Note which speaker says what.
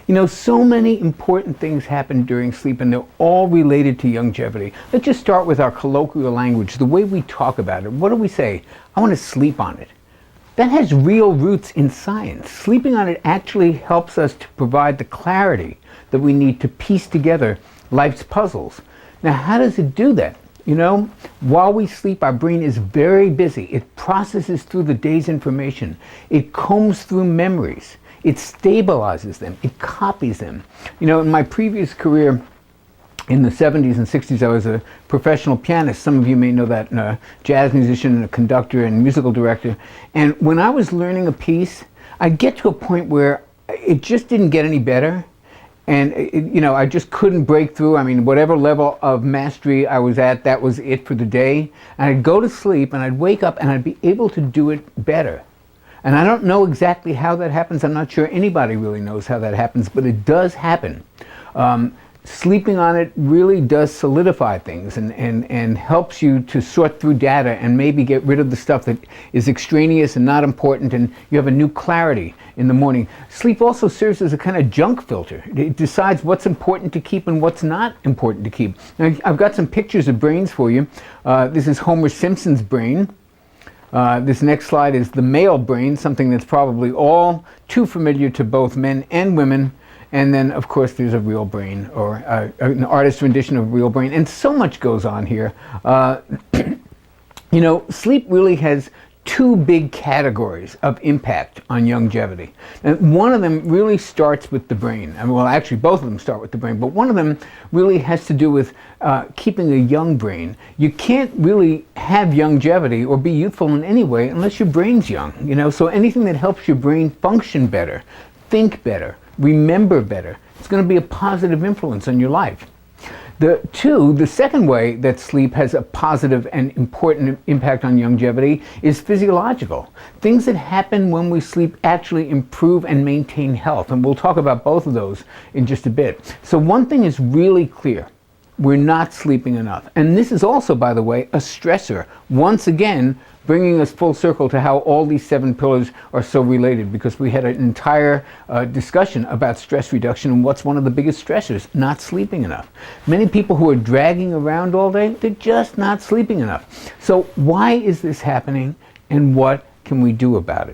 Speaker 1: You know, so many important things happen during sleep, and they're all related to longevity. Let's just start with our colloquial language, the way we talk about it. What do we say? I want to sleep on it. That has real roots in science. Sleeping on it actually helps us to provide the clarity that we need to piece together life's puzzles. Now, how does it do that? You know, while we sleep, our brain is very busy. It processes through the day's information. It combs through memories. It stabilizes them. It copies them. You know, in my previous career, in the 70s and 60s, I was a professional pianist. Some of you may know that, a jazz musician and a conductor and musical director. And when I was learning a piece, I'd get to a point where it just didn't get any better. And, you know, I just couldn't break through. I mean, whatever level of mastery I was at, that was it for the day. And I'd go to sleep and I'd wake up and I'd be able to do it better. And I don't know exactly how that happens. I'm not sure anybody really knows how that happens, but it does happen. Sleeping on it really does solidify things and helps you to sort through data and maybe get rid of the stuff that is extraneous and not important, and you have a new clarity in the morning. Sleep also serves as a kind of junk filter. It decides what's important to keep and what's not important to keep. Now, I've got some pictures of brains for you. This is Homer Simpson's brain. This next slide is the male brain, something that's probably all too familiar to both men and women. And then, of course, there's a real brain, or an artist's rendition of a real brain. And so much goes on here. You know, sleep really has two big categories of impact on longevity. And one of them really starts with the brain. I mean, well, actually, both of them start with the brain. But one of them really has to do with keeping a young brain. You can't really have longevity or be youthful in any way unless your brain's young. You know, so anything that helps your brain function better, think better, remember better, it's going to be a positive influence on your life. The second way that sleep has a positive and important impact on longevity is physiological. Things that happen when we sleep actually improve and maintain health, and we'll talk about both of those in just a bit. So one thing is really clear. We're not sleeping enough. And this is also, by the way, a stressor. Once again, bringing us full circle to how all these 7 pillars are so related, because we had an entire discussion about stress reduction and what's one of the biggest stressors: not sleeping enough. Many people who are dragging around all day, they're just not sleeping enough. So why is this happening, and what can we do about it?